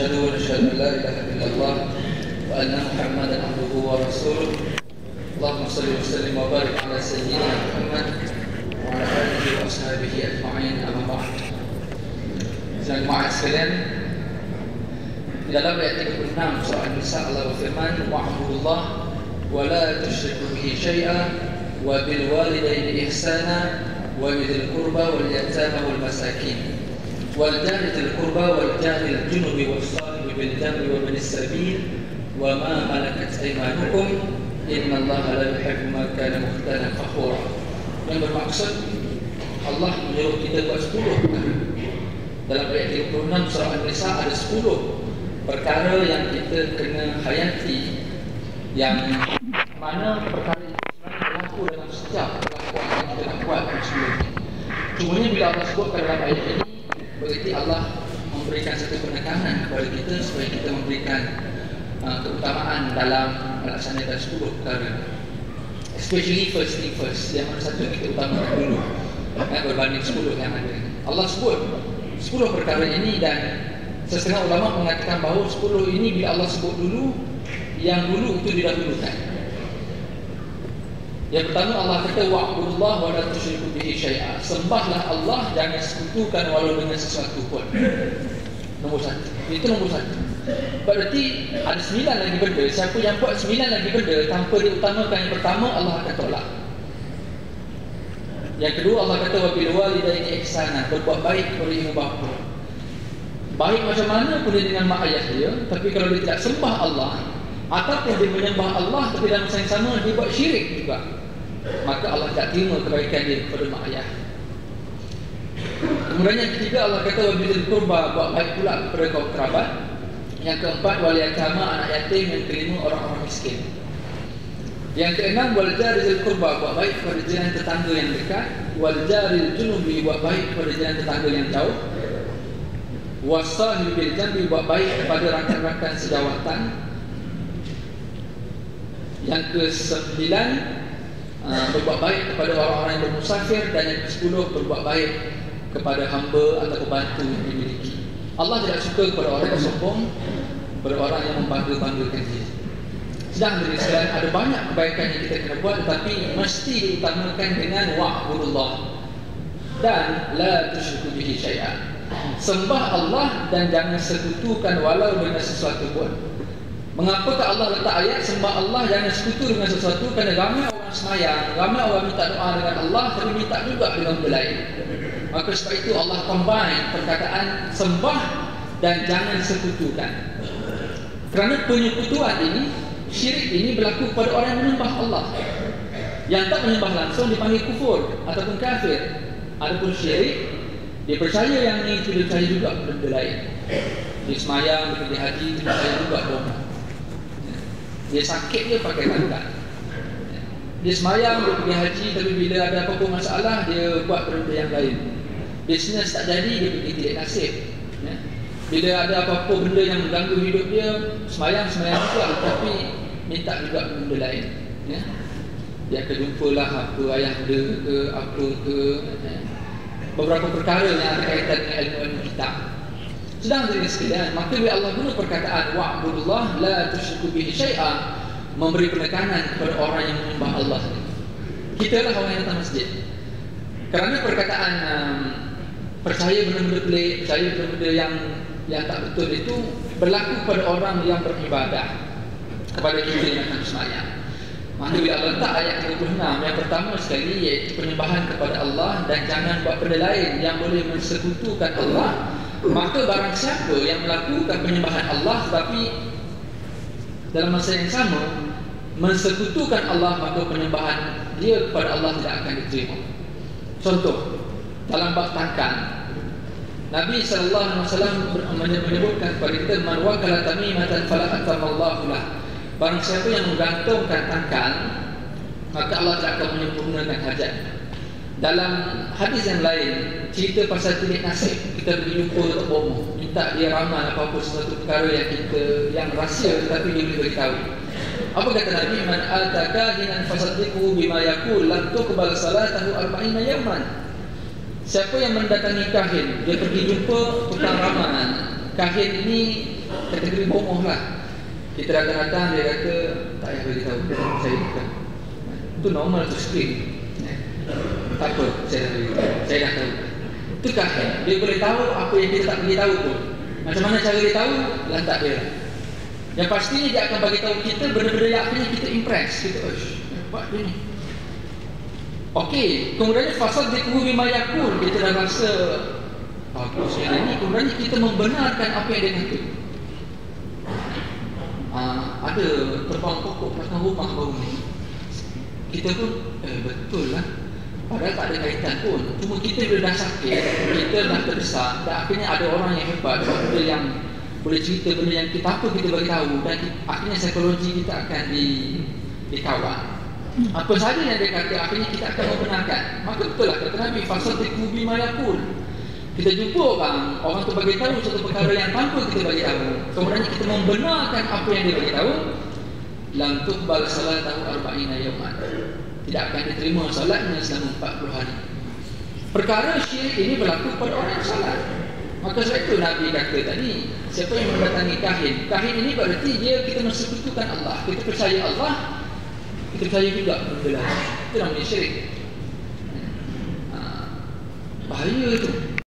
ونشهد أن لا إله إلا الله وأن محمدا عبده ورسوله. اللهم صل وسلم وبارك على سيدنا محمد وعلى آله وأصحابه أجمعين. أما بعد. Jemaah sekalian, di dalam ayat 36 surah An-Nisa Allah berfirman, wa'budullah wa la tusyriku bihi syai'an wa bil walidayni ihsana wa bidhil qurba wal yatama wal masakin wal jari dzil qurba wal jari al junubi was sahibi bil jambi wa binis sabil wa ma malakat aymanukum innallaha la yuhibbu man kana mukhtalan fakhura. Yang bermaksud Allah menyuruh kita buat 10 perkara. Dalam ayat 36 surah An-Nisa ada 10 perkara yang kita kena hayati, yang mana perkara itu sebenarnya berlaku dalam setiap perlakuan yang kita nak buat sebelum ini. Cumanya bila Allah sebutkan dalam ayat ini, berarti Allah memberikan satu penekanan kepada kita supaya kita memberikan keutamaan dalam melaksanakan 10 perkara. Especially first thing first, yang mana satu kita utamakan dulu berbanding 10 yang ada. Allah sebut 10 perkara ini, dan setengah ulama mengatakan bahawa 10 ini bila Allah sebut dulu, yang dulu itu didahulukan. Yang pertama Allah kata wa'budullah wa la tusyriku bihi syai'a. Sembahlah Allah, jangan sekutukan walau dengan sesuatu pun. Nombor 1. Itu nombor 1. Berarti ada 9 lagi benda. Siapa yang buat 9 lagi benda tanpa diutamakan yang pertama, Allah akan tolak. Yang kedua Allah kata wabil walidayni ihsana, berbuat baik kepada ibu bapa. Baik macam mana pun dia dengan mak ayah dia, tapi kalau dia tidak sembah Allah ataupun dia menyembah Allah tapi dalam masa yang sama dia buat syirik juga, maka Allah tak terima kebaikan dia kepada mak ayah. Kemudian yang ketiga Allah kata wabil qurba, buat baik pula kepada kaum kerabat. Yang keempat wal yatama, anak yatim. Yang kelima orang-orang miskin. Yang keenam wal jari dzil qurba, buat baik kepada jiran tetangga yang dekat. Wal jari junubi, buat baik kepada jiran tetangga yang jauh. Wasahibi bil jambi, buat baik kepada rakan-rakan sejawatan. Yang ke-9 berbuat baik kepada orang-orang yang bermusafir. Dan yang ke-10 berbuat baik kepada hamba atau pembantu yang dimiliki. Allah tidak suka kepada orang yang sombong, kepada orang yang membangga-banggakan diri. Sedang dari sekalian, ada banyak kebaikan yang kita kena buat, tetapi mesti diutamakan dengan wa'budullah dan la tusyriku bihi syai'an. Sembah Allah dan jangan sekutukan walau dengan sesuatu pun. Mengapakah Allah letak ayat sembah Allah jangan sekutu dengan sesuatu? Kerana ramai orang semayang, ramai orang minta doa dengan Allah, tapi minta juga dengan benda lain. Maka sebab itu Allah combine perkataan sembah dan jangan sekutukan. Kerana penyekutuan ini, syirik ini berlaku pada orang yang menyembah Allah. Yang tak menyembah langsung dipanggil kufur ataupun kafir. Adapun syirik, dia percaya yang ini, dia percaya juga benda lain. Dia semayang, dia pergi haji, dia percaya juga bohong. Dia sakit, dia pakai tangkat. Dia semayang, dia pergi haji, tapi bila ada apa-apa masalah, dia buat benda yang lain. Bisnes tak jadi, dia pergi tidak nasib. Bila ada apa-apa benda yang mengganggu hidup dia, semayang juga, tapi minta juga benda lain. Dia akan jumpalah apa ayah dia ke, apa ke, beberapa perkara yang ada kaitan dengan ilmu-ilmu kitab. Sedang dari sekalian, maka bila Allah guna perkataan wa'budullah la tusyriku bihi syai'an, memberi penekanan kepada orang yang menyembah Allah. Kita lah orang yang datang masjid. Kerana perkataan percaya benda-benda pelik, percaya benda-benda yang tak betul itu berlaku pada orang yang beribadah, kepada kita yang akan sembahyang. Maka bila Allah letak ayat 36 yang pertama sekali, iaitu penyembahan kepada Allah dan jangan buat benda lain yang boleh mensekutukan Allah, maka barang siapa yang melakukan penyembahan Allah tetapi dalam masa yang sama mensekutukan Allah, maka penyembahan dia kepada Allah tidak akan diterima. Contoh dalam bab tangkal, Nabi SAW menyebutkan kepada kita, man wakala tamimatan fala atamallahu lah. Barang siapa yang menggantungkan tangkal, maka Allah tidak akan menyempurnakan hajat. Dalam hadis yang lain cerita pasal tilik nasib, kita pergi jumpa Tok Bomo, minta dia ramal apa-apa sesuatu perkara yang rahsia tetapi dia boleh beritahu. Apa kata Nabi? Man ataka hinan fasaddiqu bima yaqul lam tuqbal salatahu 40 yawman. Siapa yang mendatangi kahin, dia pergi jumpa tukang ramalan. Kahin ini kategori bomoh lah. Kita datang-datang, dia kata tak payah beritahu, saya kata itu normal tu screen. Tak apa, saya dah beritahu, saya dah tahu. Itu kahin, dia boleh tahu apa yang kita tak beritahu pun. Macam mana cara dia tahu? Lantak dia. Yang pastinya dia akan bagi tahu kita benda-benda yang akhirnya kita impress. Kita, buat dia ni. Okey, kemudian fasad dikubur bima yakul, kita dah rasa bagus yang ini, kemudian kita membenarkan apa yang dia kata. Ada terbang pokok belakang rumah baru ni, kita pun betul lah, padahal tak ada kaitan pun. Cuma kita bila dah sakit, kita dah terdesak, dan akhirnya ada orang yang hebat, benda yang boleh cerita benda yang kita apa kita bagi tahu, dan akhirnya psikologi kita akan dikawal. Apa saja yang dia kata, akhirnya kita akan membenarkan. Maka betul lah kata Nabi, fasal tiku bima yakul. Kita jumpa orang tu bagi tahu satu perkara yang tanpa kita bagi tahu, kemudian kita membenarkan apa yang dia bagi tahu, lam tuqbal salatahu arba'ina yawman. Tidak akan diterima salatnya selama 40 hari. Perkara syirik ini berlaku pada orang yang salat. Maka sebab itu Nabi kata tadi, siapa yang mendatangi kahin, kahin ini berarti dia kita mensekutukan Allah. Kita percaya Allah, kita percaya juga benda lain. Itu namanya syirik. Bahaya tu.